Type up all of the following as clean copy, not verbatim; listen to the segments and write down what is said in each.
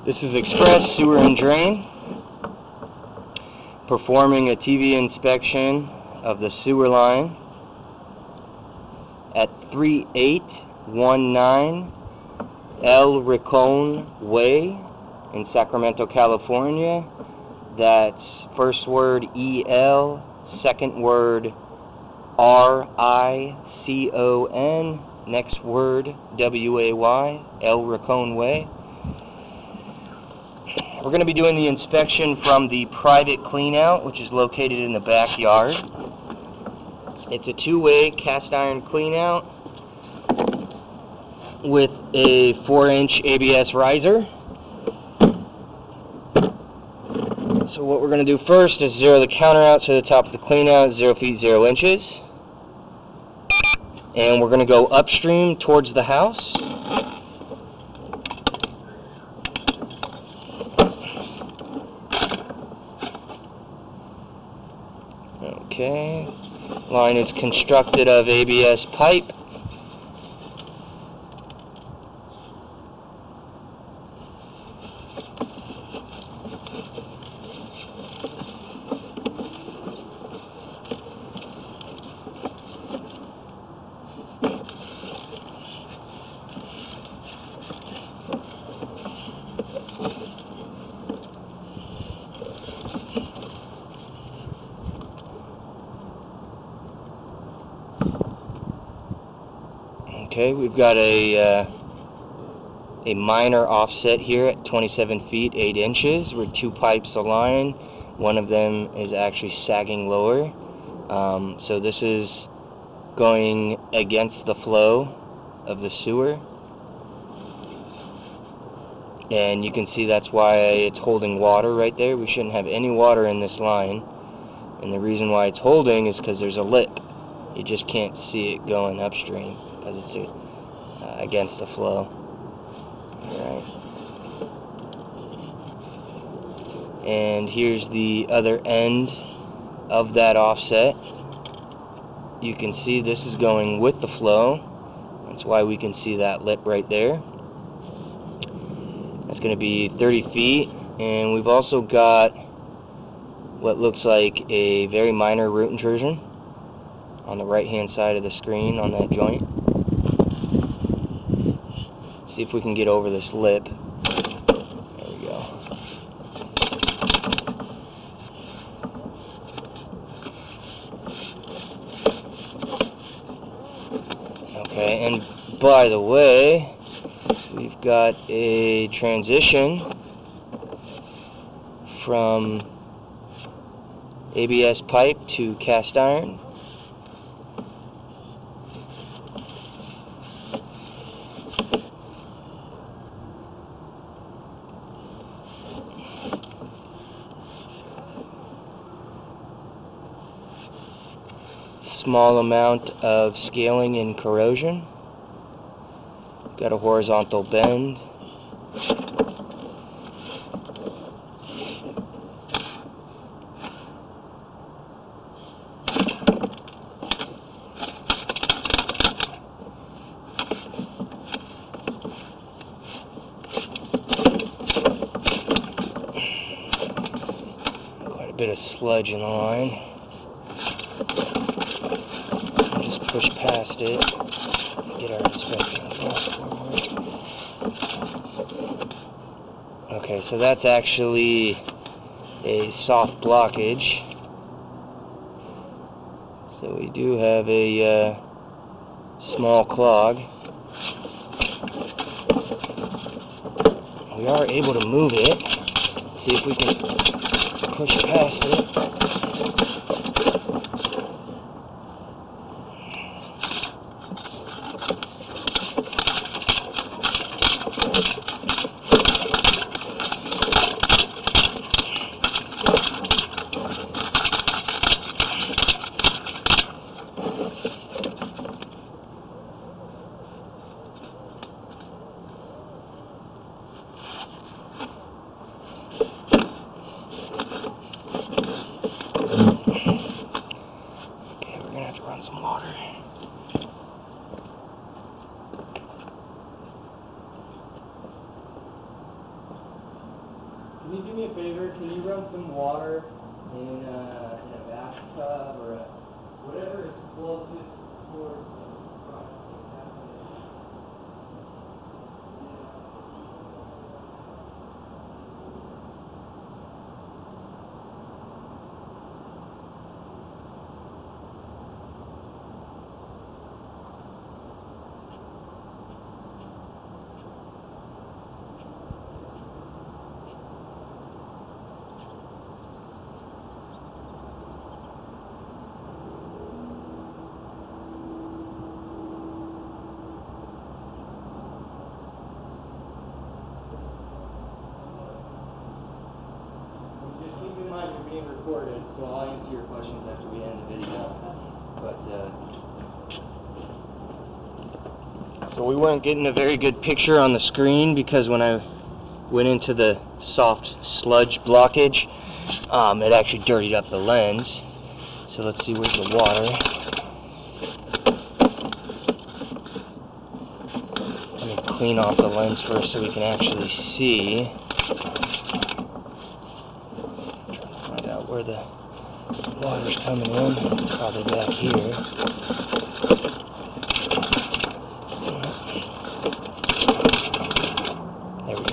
This is Express Sewer and Drain, performing a TV inspection of the sewer line at 3819 El Rincon Way in Sacramento, California. That's first word E-L, second word R-I-C-O-N, next word W-A-Y, El Rincon Way. We're going to be doing the inspection from the private cleanout, which is located in the backyard. It's a two-way cast iron cleanout with a 4-inch ABS riser. So what we're going to do first is zero the counter out to the top of the cleanout, 0 feet 0 inches. And we're going to go upstream towards the house. Okay, line is constructed of ABS pipe. Okay, we've got a minor offset here at 27 feet 8 inches where two pipes align. One of them is actually sagging lower. So this is going against the flow of the sewer. And you can see that's why it's holding water right there. We shouldn't have any water in this line. And the reason why it's holding is because there's a lip. You just can't see it going upstream because it's against the flow. Alright. And here's the other end of that offset. You can see this is going with the flow. That's why we can see that lip right there. That's going to be 30 feet. And we've also got what looks like a very minor root intrusion on the right hand side of the screen on that joint. See if we can get over this lip. There we go. Okay, and by the way, we've got a transition from ABS pipe to cast iron. Small amount of scaling and corrosion. Got a horizontal bend. Quite a bit of sludge in the line. Push past it, get our inspection forward. Okay, so that's actually a soft blockage. So we do have a small clog. We are able to move it. See if we can push past it. me a favor? Can you run some water in a bathtub or whatever is closest towards the front? You're being recorded, so I'll answer your questions after we end the video. But so we weren't getting a very good picture on the screen because when I went into the soft sludge blockage, it actually dirtied up the lens. So let's see where's the water. Let me clean off the lens first so we can actually see. Where the water's coming in, probably back here. There we go.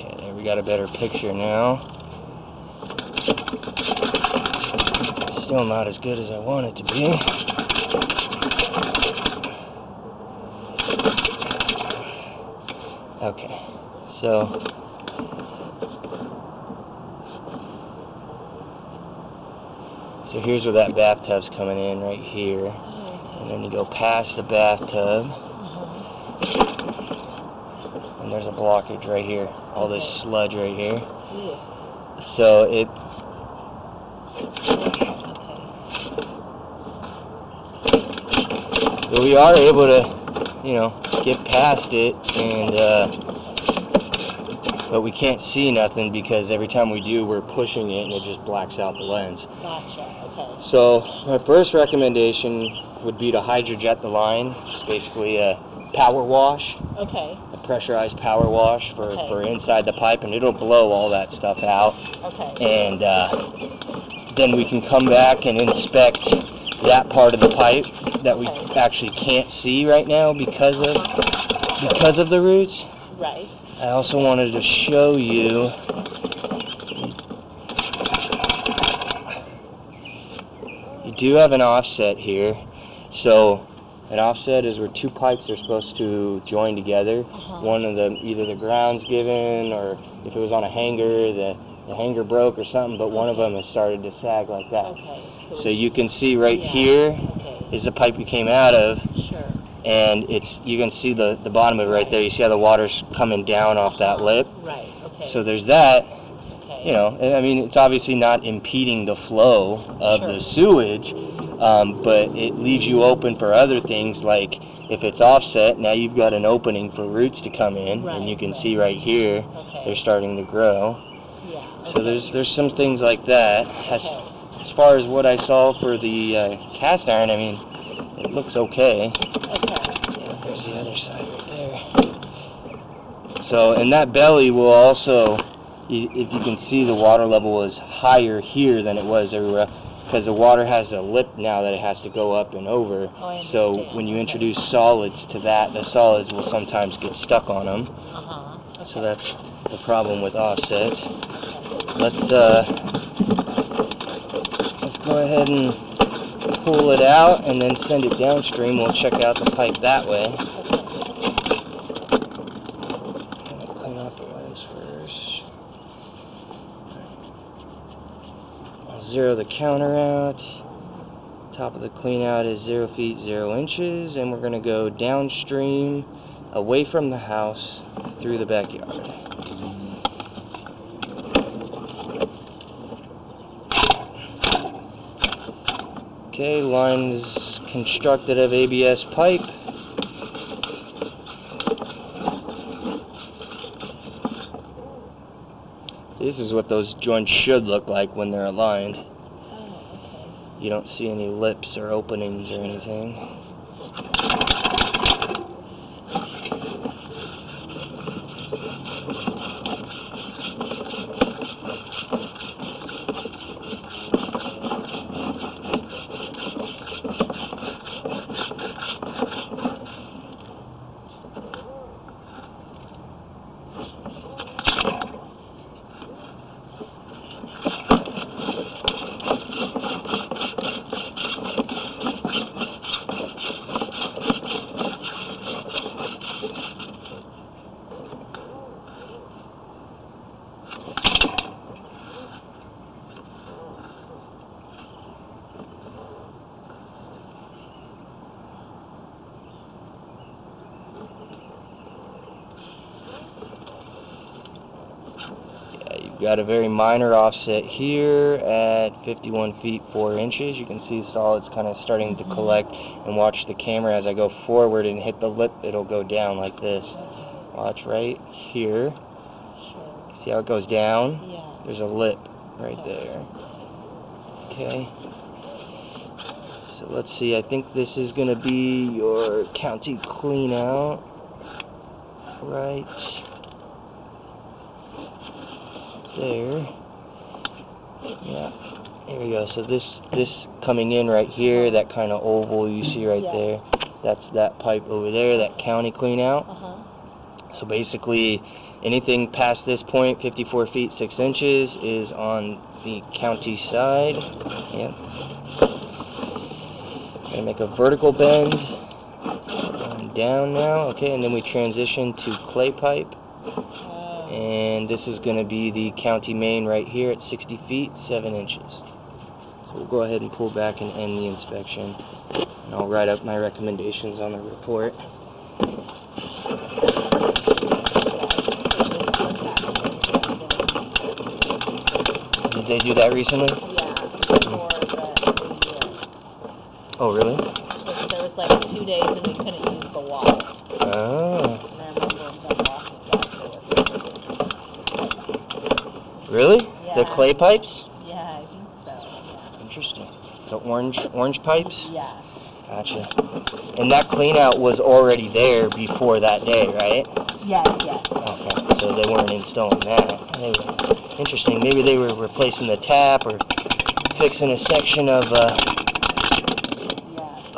Yeah, there we got a better picture now. Still not as good as I want it to be. Okay, so here's where that bathtub's coming in, right here. And then you go past the bathtub, and there's a blockage right here. All this sludge right here. So so we are able to, you know, get past it, and but we can't see nothing because every time we do, we're pushing it and it just blacks out the lens. Gotcha, okay. So my first recommendation would be to hydrojet the line. It's basically a power wash. Okay. A pressurized power wash for inside the pipe, and it'll blow all that stuff out. Okay. And then we can come back and inspect that part of the pipe that we actually can't see right now because of the roots. Right. I also wanted to show you do have an offset here. So an offset is where two pipes are supposed to join together. One of them, either the ground's given, or if it was on a hanger, the hanger broke or something, but one of them has started to sag like that. Okay. So you can see right here is the pipe you came out of. Sure. And you can see the bottom of it right there. You see how the water's coming down off that lip? Right, okay. So there's that. You know, I mean, it's obviously not impeding the flow of the sewage, but it leaves you open for other things, like if it's offset, now you've got an opening for roots to come in, and you can see right here, they're starting to grow. Yeah. So there's some things like that. As far as what I saw for the cast iron, I mean, it looks okay. There's the other side right there. So, and that belly will also, if you can see, the water level is higher here than it was everywhere, because the water has a lip now that it has to go up and over. So when you introduce solids to that, the solids will sometimes get stuck on them. So that's the problem with offsets. Let's go ahead and pull it out and then send it downstream. We'll check out the pipe that way. Clean off the lens first. I'll zero the counter out. Top of the clean out is 0 feet 0 inches, and we're going to go downstream, away from the house, through the backyard. Okay, line is constructed of ABS pipe. This is what those joints should look like when they're aligned. You don't see any lips or openings or anything. You've got a very minor offset here at 51 feet 4 inches. You can see the solid's kind of starting to collect, and watch the camera as I go forward and hit the lip, it'll go down like this. Watch right here. See how it goes down? Yeah. There's a lip right there. Okay. So let's see, I think this is going to be your county clean out. Right there. Yeah, there we go. So this coming in right here, that kind of oval you see right there, that's that pipe over there, that county clean out. So basically anything past this point, 54 feet 6 inches, is on the county side. Yep. Gonna make a vertical bend and down now. Okay, and then we transition to clay pipe. And this is going to be the county main right here at 60 feet, 7 inches. So we'll go ahead and pull back and end the inspection. And I'll write up my recommendations on the report. Did they do that recently? Yeah, before the year. Oh, really? There was like 2 days and we couldn't use the wall. Oh. And I remember them walking back to it. Really? Yeah. The clay pipes? Yeah, I think so. Yeah. Interesting. The orange pipes? Yeah. Gotcha. And that clean out was already there before that day, right? Yes, yes. Okay, so they weren't installing that. Interesting. Maybe they were replacing the tap or fixing a section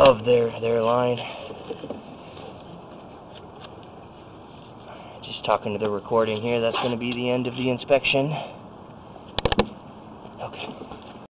of their line. Just talking to the recording here. That's going to be the end of the inspection. Okay.